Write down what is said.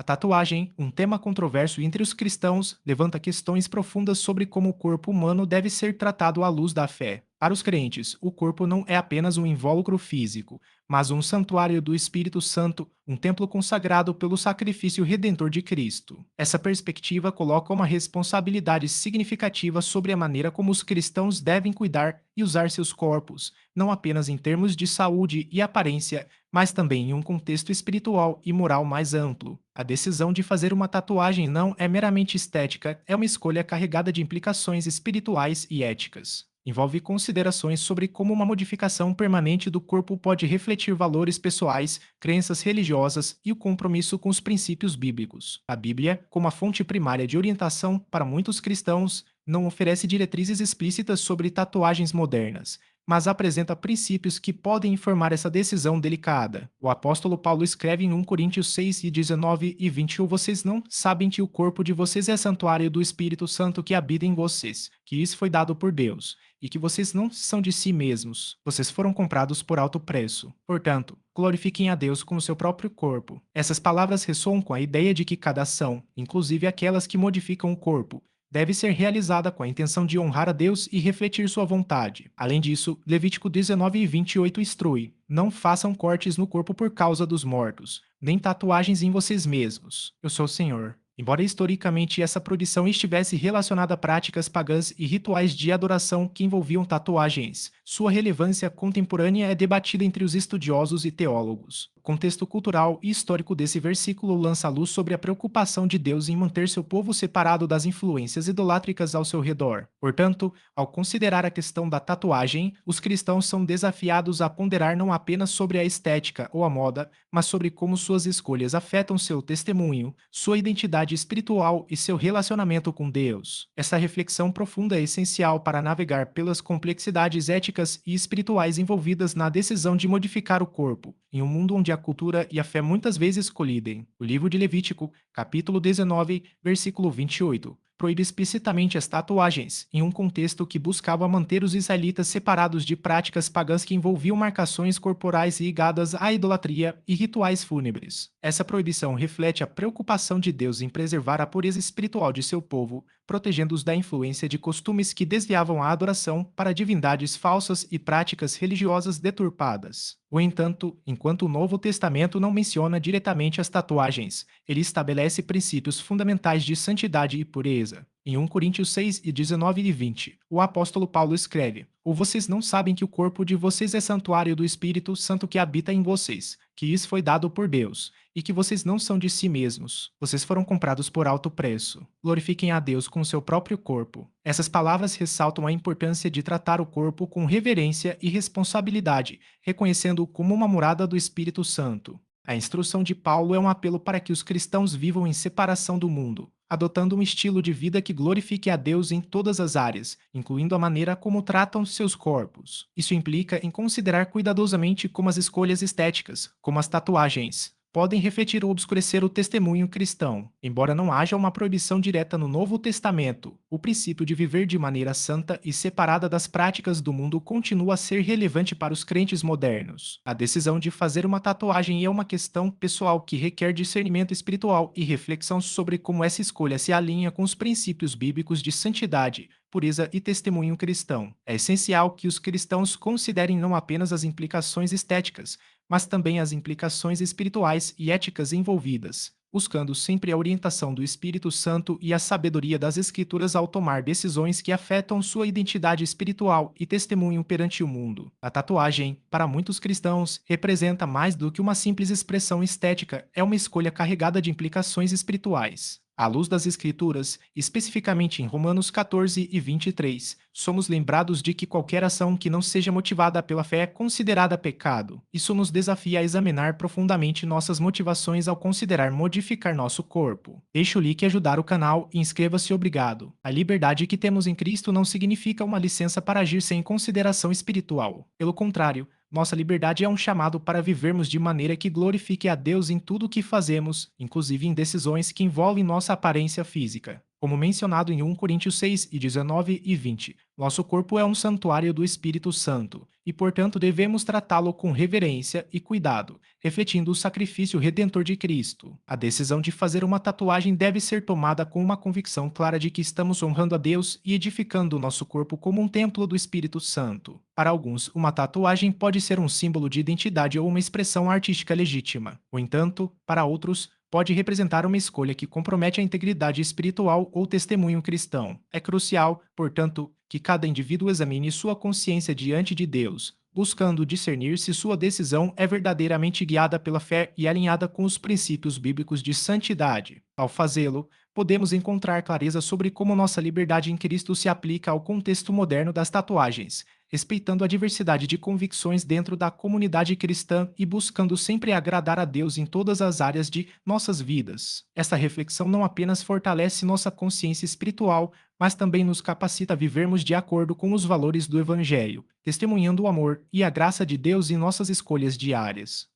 tatuagem, um tema controverso entre os cristãos, levanta questões profundas sobre como o corpo humano deve ser tratado à luz da fé. Para os crentes, o corpo não é apenas um invólucro físico, mas um santuário do Espírito Santo, um templo consagrado pelo sacrifício redentor de Cristo. Essa perspectiva coloca uma responsabilidade significativa sobre a maneira como os cristãos devem cuidar e usar seus corpos, não apenas em termos de saúde e aparência, mas também em um contexto espiritual e moral mais amplo. A decisão de fazer uma tatuagem não é meramente estética, é uma escolha carregada de implicações espirituais e éticas. Envolve considerações sobre como uma modificação permanente do corpo pode refletir valores pessoais, crenças religiosas e o compromisso com os princípios bíblicos. A Bíblia, como a fonte primária de orientação para muitos cristãos, não oferece diretrizes explícitas sobre tatuagens modernas, mas apresenta princípios que podem informar essa decisão delicada. O apóstolo Paulo escreve em 1 Coríntios 6, 19 e 21: Vocês não sabem que o corpo de vocês é santuário do Espírito Santo que habita em vocês, que isso foi dado por Deus, e que vocês não são de si mesmos, vocês foram comprados por alto preço. Portanto, glorifiquem a Deus com o seu próprio corpo. Essas palavras ressoam com a ideia de que cada ação, inclusive aquelas que modificam o corpo, deve ser realizada com a intenção de honrar a Deus e refletir sua vontade. Além disso, Levítico 19 e 28 instrui: Não façam cortes no corpo por causa dos mortos, nem tatuagens em vocês mesmos. Eu sou o Senhor. Embora historicamente essa proibição estivesse relacionada a práticas pagãs e rituais de adoração que envolviam tatuagens, sua relevância contemporânea é debatida entre os estudiosos e teólogos. O contexto cultural e histórico desse versículo lança luz sobre a preocupação de Deus em manter seu povo separado das influências idolátricas ao seu redor. Portanto, ao considerar a questão da tatuagem, os cristãos são desafiados a ponderar não apenas sobre a estética ou a moda, mas sobre como suas escolhas afetam seu testemunho, sua identidade espiritual e seu relacionamento com Deus. Essa reflexão profunda é essencial para navegar pelas complexidades éticas e espirituais envolvidas na decisão de modificar o corpo, em um mundo onde a cultura e a fé muitas vezes colidem. O livro de Levítico, capítulo 19, versículo 28, proíbe explicitamente as tatuagens, em um contexto que buscava manter os israelitas separados de práticas pagãs que envolviam marcações corporais ligadas à idolatria e rituais fúnebres. Essa proibição reflete a preocupação de Deus em preservar a pureza espiritual de seu povo, protegendo-os da influência de costumes que desviavam a adoração para divindades falsas e práticas religiosas deturpadas. No entanto, enquanto o Novo Testamento não menciona diretamente as tatuagens, ele estabelece princípios fundamentais de santidade e pureza. Em 1 Coríntios 6, 19 e 20, o apóstolo Paulo escreve: Ou vocês não sabem que o corpo de vocês é santuário do Espírito Santo que habita em vocês, que isso foi dado por Deus, e que vocês não são de si mesmos, vocês foram comprados por alto preço. Glorifiquem a Deus com o seu próprio corpo. Essas palavras ressaltam a importância de tratar o corpo com reverência e responsabilidade, reconhecendo-o como uma morada do Espírito Santo. A instrução de Paulo é um apelo para que os cristãos vivam em separação do mundo, adotando um estilo de vida que glorifique a Deus em todas as áreas, incluindo a maneira como tratam seus corpos. Isso implica em considerar cuidadosamente como as escolhas estéticas, como as tatuagens, podem refletir ou obscurecer o testemunho cristão. Embora não haja uma proibição direta no Novo Testamento, o princípio de viver de maneira santa e separada das práticas do mundo continua a ser relevante para os crentes modernos. A decisão de fazer uma tatuagem é uma questão pessoal que requer discernimento espiritual e reflexão sobre como essa escolha se alinha com os princípios bíblicos de santidade, pureza e testemunho cristão. É essencial que os cristãos considerem não apenas as implicações estéticas, mas também as implicações espirituais e éticas envolvidas, buscando sempre a orientação do Espírito Santo e a sabedoria das Escrituras ao tomar decisões que afetam sua identidade espiritual e testemunho perante o mundo. A tatuagem, para muitos cristãos, representa mais do que uma simples expressão estética, é uma escolha carregada de implicações espirituais. À luz das Escrituras, especificamente em Romanos 14 e 23, somos lembrados de que qualquer ação que não seja motivada pela fé é considerada pecado. Isso nos desafia a examinar profundamente nossas motivações ao considerar modificar nosso corpo. Deixe o like ajudar o canal e inscreva-se. Obrigado. A liberdade que temos em Cristo não significa uma licença para agir sem consideração espiritual. Pelo contrário, nossa liberdade é um chamado para vivermos de maneira que glorifique a Deus em tudo o que fazemos, inclusive em decisões que envolvem nossa aparência física. Como mencionado em 1 Coríntios 6 e 19 e 20, nosso corpo é um santuário do Espírito Santo e, portanto, devemos tratá-lo com reverência e cuidado, refletindo o sacrifício redentor de Cristo. A decisão de fazer uma tatuagem deve ser tomada com uma convicção clara de que estamos honrando a Deus e edificando o nosso corpo como um templo do Espírito Santo. Para alguns, uma tatuagem pode ser um símbolo de identidade ou uma expressão artística legítima. No entanto, para outros, pode representar uma escolha que compromete a integridade espiritual ou testemunho cristão. É crucial, portanto, que cada indivíduo examine sua consciência diante de Deus, buscando discernir se sua decisão é verdadeiramente guiada pela fé e alinhada com os princípios bíblicos de santidade. Ao fazê-lo, podemos encontrar clareza sobre como nossa liberdade em Cristo se aplica ao contexto moderno das tatuagens, respeitando a diversidade de convicções dentro da comunidade cristã e buscando sempre agradar a Deus em todas as áreas de nossas vidas. Essa reflexão não apenas fortalece nossa consciência espiritual, mas também nos capacita a vivermos de acordo com os valores do Evangelho, testemunhando o amor e a graça de Deus em nossas escolhas diárias.